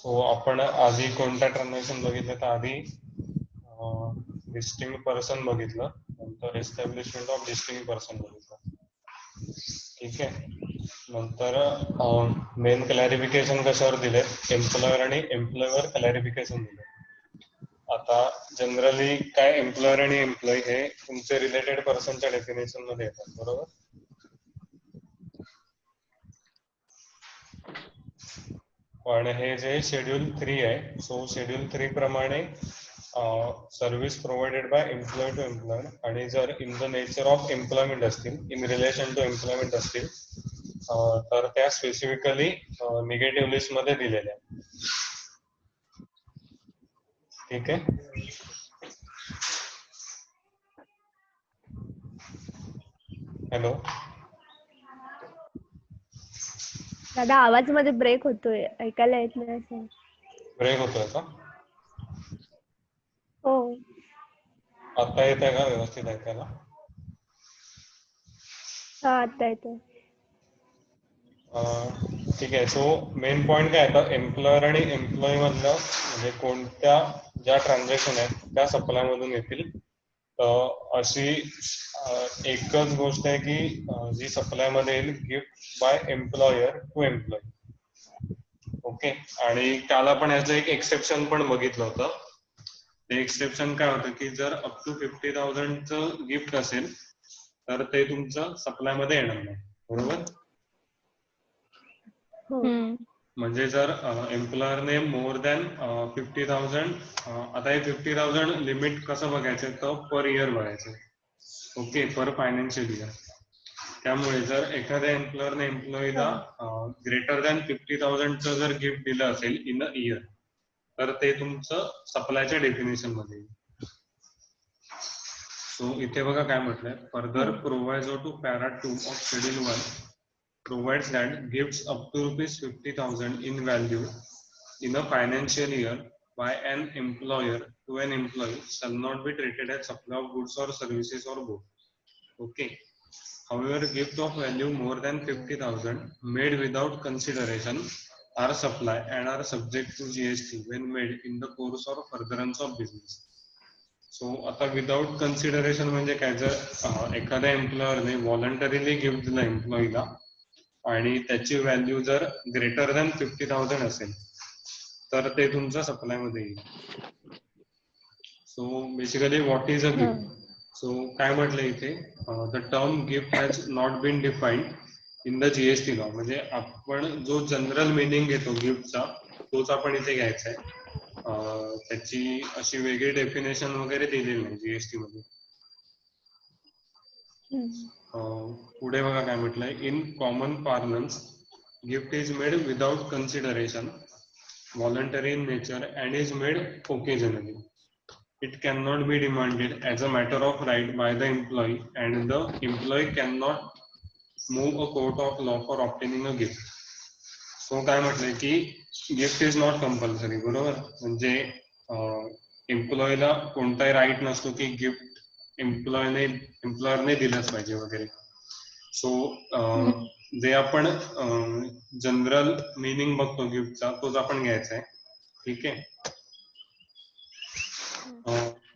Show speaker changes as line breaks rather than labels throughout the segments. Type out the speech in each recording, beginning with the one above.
So आपण आधी कोणत्या ट्रान्झॅक्शन बघितलं तर आधी डिस्टिंक्ट पर्सन बघितलं, नंतर एस्टॅब्लिशमेंट ऑफ डिस्टिंक्ट पर्सन बघितलं. ठीक आहे. नंतर मेन क्लॅरिफिकेशन कशावर दिले, एम्प्लॉयर आणि एम्प्लॉयवर क्लॅरिफिकेशन दिले. आता जनरली काय एम्प्लॉयर आणि एम्प्लॉई हे तुमचे रिलेटेड पर्सनच्या डेफिनेशन मध्ये येतात, बरोबर. पण हे जे शेड्यूल 3 आहे, सो शेड्यूल 3 प्रमाणे service provided by employ to employer, आणि जर in the nature of employment असतील, इन रिलेशन टू एम्प्लॉयमेंट असतील, तर त्या स्पेसिफिकली निगेटिव्ह लिस्ट मध्ये दिलेल्या. ठीक आहे. हॅलो
दादा, आवाज मध्ये ब्रेक होतोय, ऐकायला येत नाही असं.
ब्रेक होतोय का?
हो.
आता येत आहे का व्यवस्थित ऐकायला?
हा, आता येतोय.
ठीक आहे. सो मेन पॉईंट काय आहे, एम्प्लॉयर आणि एम्प्लॉई मधलं म्हणजे कोणत्या ज्या ट्रान्झॅक्शन आहेत त्या सप्लाय मधून येतील. अशी एकच गोष्ट आहे की जी सप्लाय मध्ये येईल, gift by employer to employ. Okay. आणि त्याला पण याचं एक एक्सेप्शन पण बघितलं होतं. ते एक्सेप्शन काय होतं की जर अप टू 50,000चं गिफ्ट असेल तर ते तुमचं सप्लाय मध्ये येणार नाही, बरोबर. म्हणजे जर एम्प्लॉयरने मोर दॅन 50,000, आता हे 50,000 लिमिट कसं बघायचं तर पर इयर बघायचं. ओके, पर फायनान्शियल इयर. त्यामुळे जर एखाद्या एम्प्लॉयरने एम्प्लॉईला ग्रेटर दॅन 50,000चं जर गिफ्ट दिलं असेल इन अ इयर, तर ते तुमचं सप्लायच्या डेफिनेशन मध्ये येईल. सो इथे बघा काय म्हटलंय, further proviso to para 2 of schedule 1 provides that gifts up to ₹50,000 in value in a financial year by an employer to an employee shall not be treated as supply of goods or services or both. Okay. However, gift of value more than 50,000 made without consideration are supply and are subject to GST when made in the course or furtherance of business. So आता without consideration म्हणजे काय, जर एखाद्या एम्प्लॉयरने व्हॉलंटरीली gift दिलं एम्प्लॉईला आणि त्याची value जर greater than 50,000 असेल तर ते तुमच्या सप्लाय मध्ये येईल. So basically what is a gift. So काय म्हटलं इथे, the term gift has not been defined in the GST law. म्हणजे आपण जो जनरल मिनिंग घेतो गिफ्टचा तोच आपण इथे घ्यायचा आहे. त्याची अशी वेगळी डेफिनेशन वगैरे दिलेली नाही जीएसटी मध्ये. पुढे बघा काय म्हटलंय, in common parlance gift is made without consideration, voluntary in nature and is made occasionally. It cannot be demanded as a matter of right by the employee and the employee cannot move a court of law for obtaining a gift. So काय म्हटलंय की gift is not compulsory, बरोबर. म्हणजे एम्प्लॉईला कोणताही right नसतो की gift एम्प्लॉयरने दिलंच पाहिजे वगैरे. सो जे आपण जनरल मिनिंग बघतो गिफ्टचा तोच आपण घ्यायचा आहे. ठीक आहे.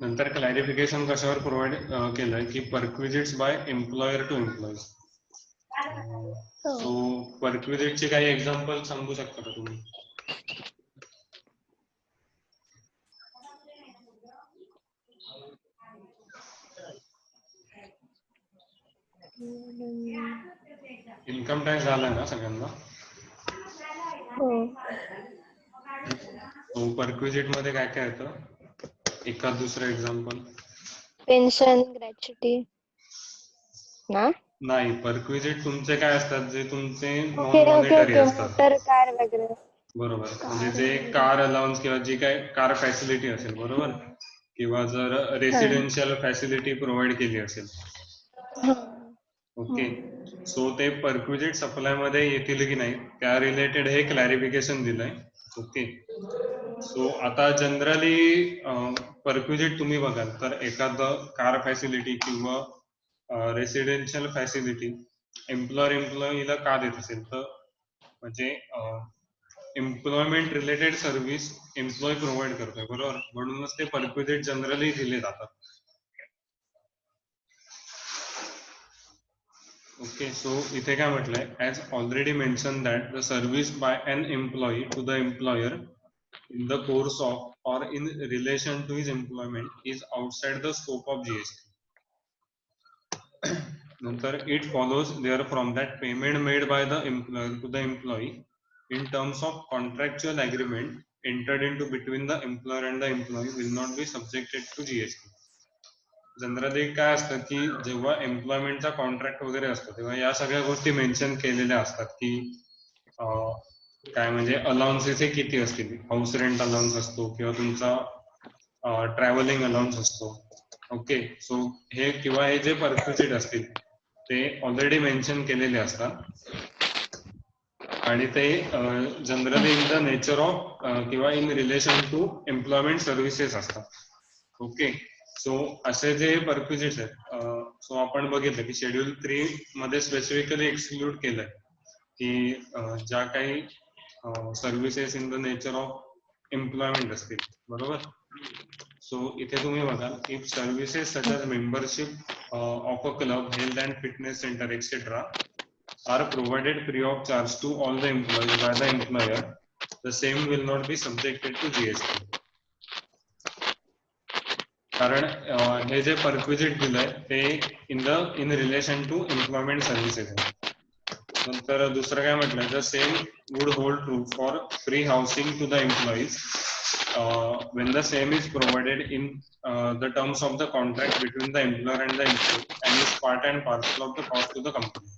नंतर क्लॅरिफिकेशन कशावर प्रोव्हाइड केलंय की perquisites by employer to employee. So परक्विजिटचे काही एक्झाम्पल सांगू शकता का तुम्ही? इन्कम टॅक्स झाला ना सगळ्यांना? हो. परक्विजिट मध्ये काय काय येतं, एखाद दुसरं एक्झाम्पल?
पेन्शन, ग्रॅच्युटी ना?
नाही, परक्विजिट तुमचे काय असतात, जे तुमचे नॉन मॉनिटरी असतात.
मोटर कार वगैरे.
बरोबर. म्हणजे जे कार अलाउन्स किंवा जी काय कार फॅसिलिटी असेल, बरोबर, किंवा जर रेसिडेन्शियल फॅसिलिटी प्रोव्हाइड केली असेल. ओके. सो ते परक्विजिट सप्लाय मध्ये येतील की नाही त्या रिलेटेड हे क्लॅरिफिकेशन दिलंय. ओके. सो आता जनरली परक्विजिट तुम्ही बघाल तर एखादं कार फॅसिलिटी किंवा रेसिडेन्शियल फॅसिलिटी एम्प्लॉईला का देत असेल तर म्हणजे employment related service employ provide करतोय, बरोबर. म्हणूनच ते परक्विजिट जनरली दिले जातात. ओके, सो इथे काय म्हटलंय, as already mention that the service by an employee to the employer in the course of or in relation to his employment is outside the scope of GST. Nontar it follows therefrom that payment made by the employer to the employee in terms of contractual agreement entered into between the employer and the employee will not be subjected to GST. Generally काय असतं की जेव्हा एम्प्लॉयमेंटचा contract वगैरे असतो तेव्हा या सगळ्या गोष्टी मेन्शन केलेल्या असतात की काय म्हणजे अलाउन्सेस हे किती असतील. हाऊस रेंट अलाउन्स असतो किंवा तुमचा ट्रॅव्हलिंग अलाउन्स असतो. ओके, सो हे किंवा हे जे परक्विजिट असतील ते ऑलरेडी मेन्शन केलेले असतात आणि ते generally in the nature of किंवा in relation to employment services असतात. ओके, सो असे जे परक्विजिट्स आहेत, सो आपण बघितलं की शेड्यूल 3 मध्ये स्पेसिफिकली एक्सक्लूड केलंय की ज्या काही services in the nature of employment असतील, बरोबर. सो इथे तुम्ही बघाल if services such as membership of a club, health and fitness centre etcetera are provided free of charge to all the employees by the employer, the same will not be subjected to GST. कारण हे जे perquisite दिलंय ते in relation to employment services आहे. नंतर दुसरं काय म्हटलंय, the same would hold true for free housing to the employees when the same is provided in the terms of the contract between the employer and the employee and is part and parcel of the cost to the company.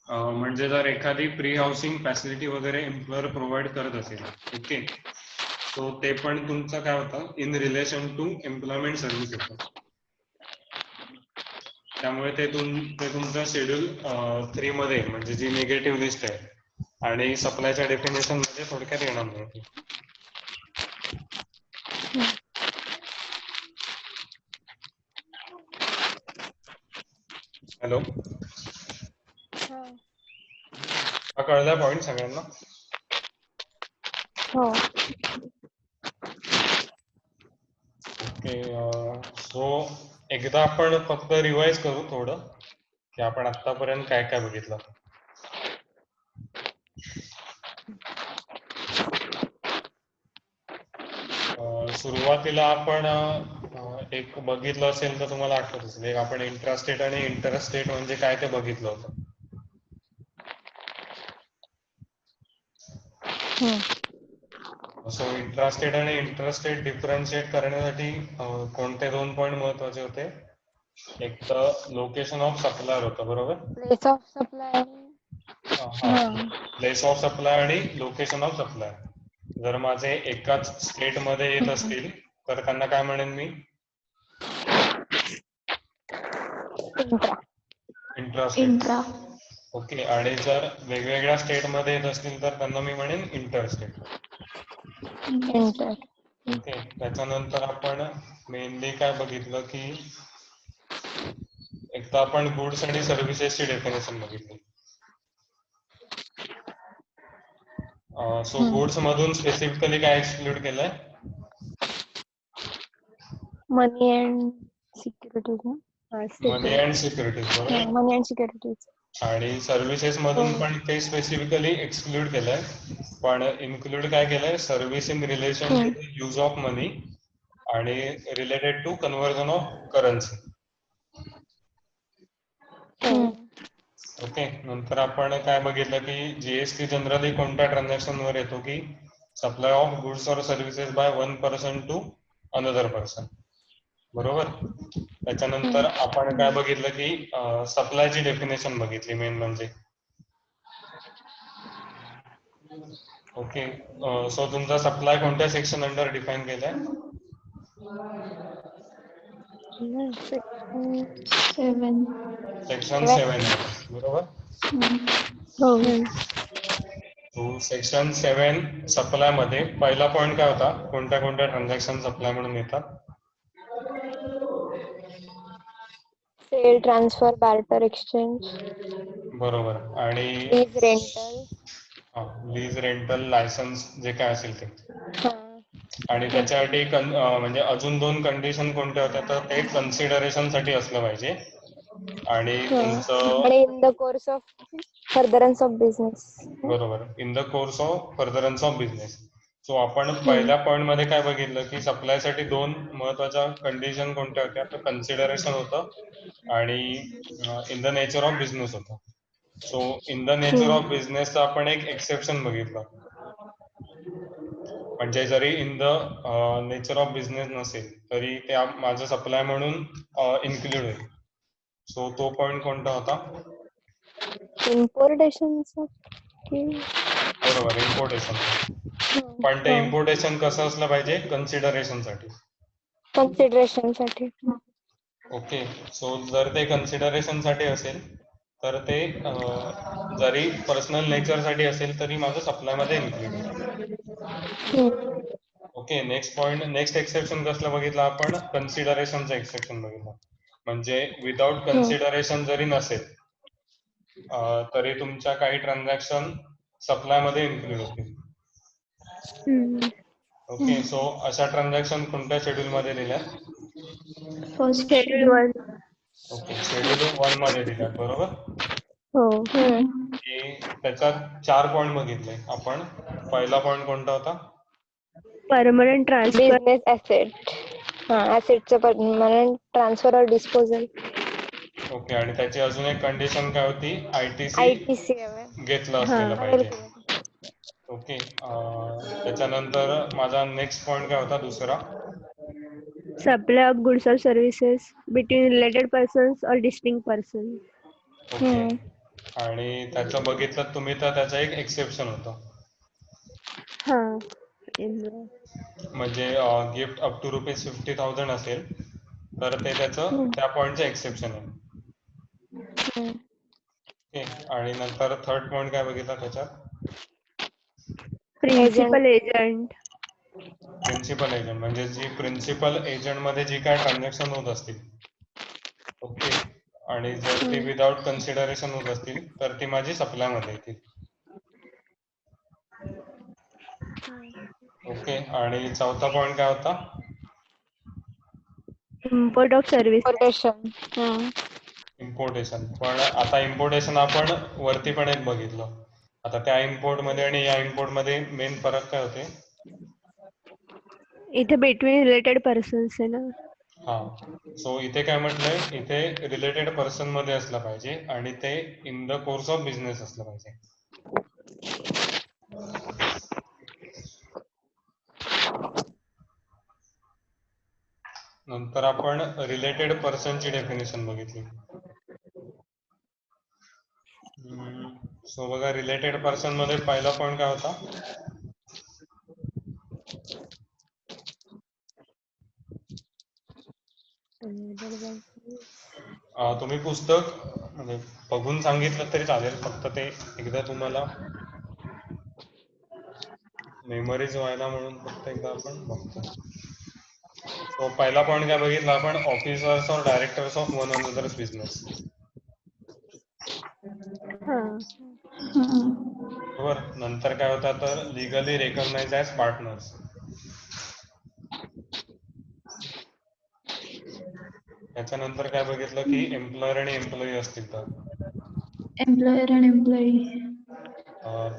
म्हणजे जर एखादी free housing facility वगैरे employer provide करत असेल, okay, so ते पण तुमचं काय होतं in relation to employment service होतं. त्यामुळे ते तुमचं शेड्यूल 3 मध्ये म्हणजे जी निगेटिव्ह लिस्ट आहे आणि सप्लायच्या डेफिनेशन मध्ये थोडक्यात येणार नाही. हॅलो, हा कळला पॉइंट सगळ्यांना?
हो.
ओके, सो एकदा आपण फक्त रिवाइज करू थोडं की आपण आतापर्यंत काय काय बघितलं. सुरुवातीला आपण एक बघितलं असेल तर तुम्हाला आठवत असेल, एक आपण इंट्रास्टेट आणि इंटरस्टेट म्हणजे काय ते बघितलं होतं. सो इंट्रास्टेट आणि इंटरस्टेट डिफरन्शिएट करण्यासाठी कोणते 2 पॉइंट महत्वाचे होते. एक तर लोकेशन ऑफ सप्लायर होतं, बरोबर.
Place of supply,
place of supply आणि लोकेशन ऑफ सप्लाय. जर माझे एकाच स्टेट मध्ये येत असतील तर त्यांना काय म्हणेन मी, इंट्रास्टेट. ओके, आणि जर वेगवेगळ्या स्टेट मध्ये येत असतील तर त्यांना मी म्हणेन इंटरस्टेट. ओके, त्याच्यानंतर आपण मेनली काय बघितलं की एक तर आपण गुड्स आणि सर्व्हिसेसची डेफिनेशन बघितली. सो गुड्स मधून स्पेसिफिकली काय एक्सक्लूड केलंय,
money and securities.
Money and securities, बरोबर.
Money and securities.
आणि सर्व्हिसेस मधून पण ते स्पेसिफिकली एक्सक्लूड केलंय, पण इन्क्लूड काय केलंय, service in relation to use of money आणि related to conversion of currency. Okay, नंतर आपण काय बघितलं की जीएसटी जनरली कोणत्या ट्रान्झॅक्शन वर येतो की सप्लाय ऑफ गुड्स और services by one person to another person, बरोबर. त्याच्यानंतर आपण काय बघितलं की सप्लायची डेफिनेशन बघितली मेन म्हणजे. ओके, सो तुमचा सप्लाय कोणत्या सेक्शन अंडर डिफाईन केलाय, सेक्शन 7, बरोबर. सेक्शन 7 सप्लाय मध्ये पहिला पॉइंट काय होता, कोणत्या कोणत्या ट्रान्झॅक्शन सप्लाय म्हणून येतात,
सेल, ट्रान्सफर, बार्टर, एक्सचेंज.
बरोबर. आणि
lease rental.
Lease rental licence जे काय असेल ते.
हा.
आणि त्याच्यासाठी म्हणजे अजून 2 कंडिशन कोणत्या होत्या, तर ते कन्सिडरेशन साठी असलं पाहिजे आणि तुमचं
आणि in the course of furtherance of business.
बरोबर, in the course of furtherance of business. So आपण पहिल्या पॉइंट मध्ये काय बघितलं की सप्लायसाठी 2 महत्वाच्या कंडिशन कोणत्या होत्या, तर कन्सिडरेशन होतं आणि in the nature of business होतं. So in the nature of बिझनेसचा आपण एक एक्सेप्शन बघितलं, म्हणजे जरी in the nature of business नसेल तरी त्या माझं सप्लाय म्हणून इन्क्लूड होईल. सो तो पॉइंट कोणता होता?
इम्पोर्टेशनचा.
बरोबर, इम्पोर्टेशनचा. पण ते इम्पोर्टेशन कसं असलं पाहिजे? कन्सिडरेशन साठी.
कन्सिडरेशन साठी.
ओके. सो जर ते कन्सिडरेशन साठी असेल तर ते जरी पर्सनल नेचर साठी असेल तरी माझं सप्लाय मध्ये इन्क्लूड होईल. Okay. Next point, next exception कसलं बघितलं आपण? कन्सिडरेशनचं एक्सेप्शन बघितलं. म्हणजे विदाउट कन्सिडरेशन जरी नसेल तरी तुमच्या काही ट्रान्झॅक्शन सप्लाय मध्ये इन्क्लूड होतील. ओके. सो अशा ट्रान्झॅक्शन कोणत्या शेड्यूल मध्ये दिल्या?
First schedule 1.
ओके, शेड्यूल 1 मध्ये दिल्या, बरोबर.
हो.
की त्याच्यात 4 पॉइंट बघितले आपण. पहिला पॉइंट कोणता होता?
Permanent transfer.
Business asset. ऍसेटचं permanent transfer or disposal.
Okay. आणि त्याची अजून एक कंडिशन काय होती? ITC
ITC
घेतलं असलेलं पाहिजे. ओके. त्याच्यानंतर माझा नेक्स्ट पॉइंट काय होता दुसरा?
सप्लाय ऑफ गुड्स और सर्व्हिसेस बिटवीन रिलेटेड पर्सन्स और डिस्टिंक्ट पर्सन.
ओके. आणि त्याचं बघितलं तुम्ही तर त्याचं एक एक्सेप्शन होतं. म्हणजे गिफ्ट अप टू ₹50,000 असेल तर ते त्याचं त्या पॉइंटचं एक्सेप्शन आहे. ओके. आणि नंतर थर्ड पॉइंट काय बघितला त्याच्यात?
Principal agent.
प्रिन्सिपल एजंट म्हणजे जी प्रिन्सिपल एजंट मध्ये जी काय ट्रान्झॅक्शन होत असतील, ओके, आणि जर ती विदाउट कन्सिडरेशन होत असतील तर ती माझी सप्लाय मध्ये येतील. ओके. आणि चौथा पॉइंट काय होता?
Import of service.
इम्पोर्टेशन. पण आता इम्पोर्टेशन आपण वरती पण एक बघितलं. आता त्या इम्पोर्ट मध्ये आणि या इम्पोर्ट मध्ये मेन फरक काय होते?
इथे बिटवीन रिलेटेड पर्सन्स आहे ना.
हा. सो इथे काय म्हटलंय? इथे रिलेटेड पर्सन मध्ये असलं पाहिजे आणि ते in the course of business असलं पाहिजे. नंतर आपण रिलेटेड पर्सनची डेफिनेशन बघितली. सो बघा, रिलेटेड पर्सन मध्ये पहिला पॉइंट काय होता? तुम्ही पुस्तक म्हणजे बघून सांगितलं तरी चालेल, फक्त ते एकदा तुम्हाला मेमरीज व्हायला म्हणून फक्त एकदा आपण बघतो. सो पहिला पॉइंट काय बघितला आपण? ऑफिसर्स और directors of one another's business. बरोबर. नंतर काय होता तर लिगली रेकॉग्नाइज ॲज पार्टनर्स. त्याच्यानंतर काय बघितलं की एम्प्लॉयर आणि एम्प्लॉई असतील तर.
एम्प्लॉयर आणि एम्प्लॉई.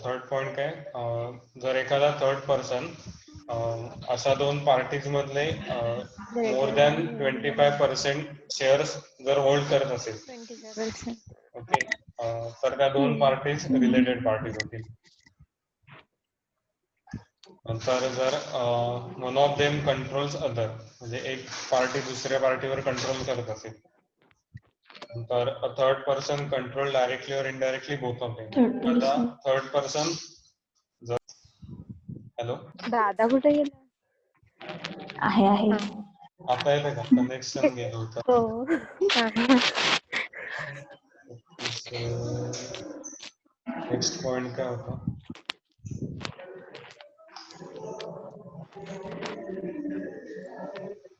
थर्ड पॉइंट काय? जर एखादा थर्ड पर्सन अशा 2 पार्टीज मधले मोर दॅन 25% शेअर्स जर होल्ड करत असेल, ओके, तर त्या 2 पार्टीज रिलेटेड पार्टीज होतील. नंतर जर one of them controls other, म्हणजे एक पार्टी दुसऱ्या पार्टीवर कंट्रोल करत असेल, तर थर्ड पर्सन कंट्रोल डायरेक्टली और इनडायरेक्टली बोथ ऑफ देम. आता थर्ड पर्सन जर, हॅलो
दादा कुठे गेला?
आहे.
आता येतं का? कनेक्शन गेलं होतं.
हो.
नेक्स्ट पॉइंट काय होता?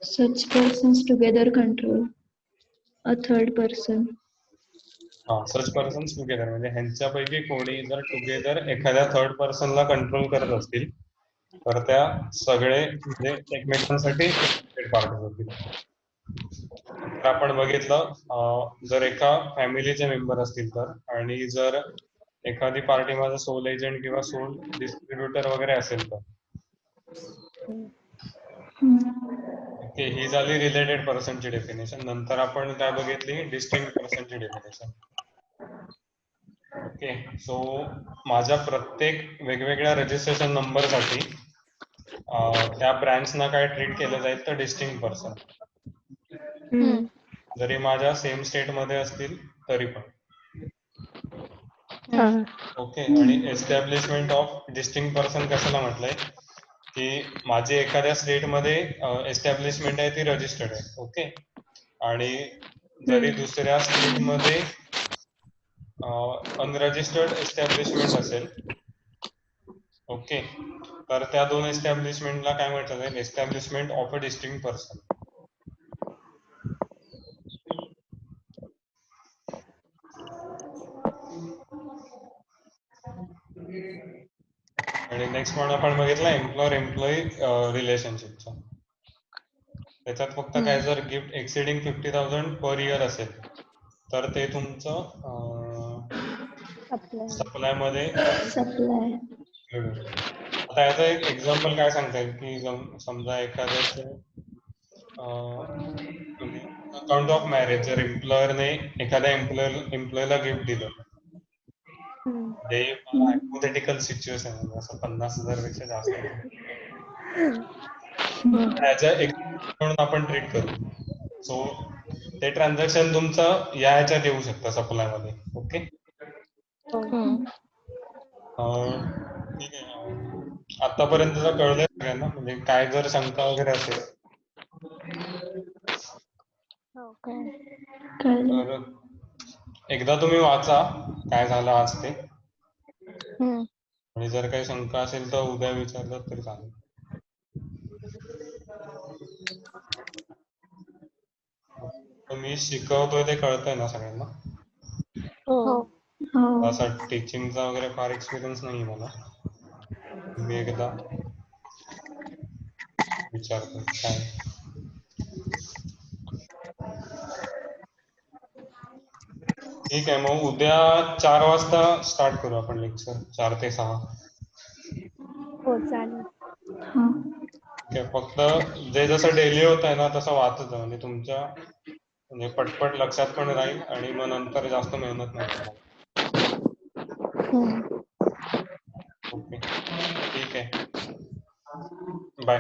Such persons together control a third person.
Such persons together म्हणजे ह्यांच्यापैकी कोणी जर टुगेदर एखाद्या थर्ड पर्सनला कंट्रोल करत असतील तर त्या सगळे म्हणजे एकमेकांसाठी पार्टी होतील. तर आपण बघितलं जर एका फॅमिलीचे मेंबर असतील तर, आणि जर एखादी पार्टी माझा सोल एजंट किंवा सोल डिस्ट्रीब्युटर वगैरे असेल तर. ओके, ही झाली रिलेटेड पर्सनची डेफिनेशन. नंतर आपण काय बघितली, डिस्टिंक्ट पर्सनची डेफिनेशन. ओके, सो माझ्या प्रत्येक वेगवेगळ्या रजिस्ट्रेशन नंबरसाठी त्या ब्रँचना काय ट्रीट केलं जाईल तर डिस्टिंक्ट पर्सन, जरी माझ्या सेम स्टेट मध्ये असतील तरी पण. ओके, आणि एस्टॅब्लिशमेंट ऑफ डिस्टिंक्ट पर्सन कशाला म्हटलंय की माझी एखाद्या स्टेट मध्ये एस्टॅब्लिशमेंट आहे ती रजिस्टर्ड आहे. ओके, आणि जरी दुसऱ्या स्टेट मध्ये अनरजिस्टर्ड एस्टॅब्लिशमेंट असेल, ओके, तर त्या दोन एस्टॅब्लिशमेंटला काय म्हटलं जाईल, establishment of a distinct person. आणि नेक्स्ट पॉईंट आपण बघितला एम्प्लॉयर एम्प्लॉई रिलेशनशिपचा. त्याच्यात फक्त काय, जर गिफ्ट एक्सिडिंग 50,000 पर इयर असेल तर ते तुमचं सप्लाय मध्ये.
सप्लाय.
आता याचं एक एक्झाम्पल काय सांगता येईल की समजा एखाद्याचे अकाउंट ऑफ मॅरेज जर एम्प्लॉयरने एखाद्या एम्प्लॉयला गिफ्ट दिलं, ते हायपोथेटिकल सिच्युएशन आहे, असं 50,000 पेक्षा जास्त ॲज अ म्हणून आपण ट्रीट करू. सो ते ट्रान्झॅक्शन तुमचं या ह्याच्यात येऊ शकतं सप्लाय मध्ये. ओके, ठीक आहे. आतापर्यंत जर कळलंय सगळ्यांना, म्हणजे काय जर शंका वगैरे असेल तर एकदा तुम्ही वाचा काय झालं आज ते, आणि जर काही शंका असेल तर उद्या विचारलं तरी चालेल. मी शिकवतोय ते कळतंय ना सगळ्यांना? असा टीचिंगचा वगैरे फार एक्सपिरियन्स नाही मला, मी एकदा विचारतो काय. ठीक आहे, मग उद्या 4 वाजता स्टार्ट करू आपण लेक्चर, 4 ते 6.
हो चालेल.
ठीक आहे, फक्त जे जसं डेली होत आहे ना तसं वाचत जा, म्हणजे तुमच्या म्हणजे पटपट लक्षात पण राहील आणि मग नंतर जास्त मेहनत नाही करणार. ओके, ठीक आहे, बाय.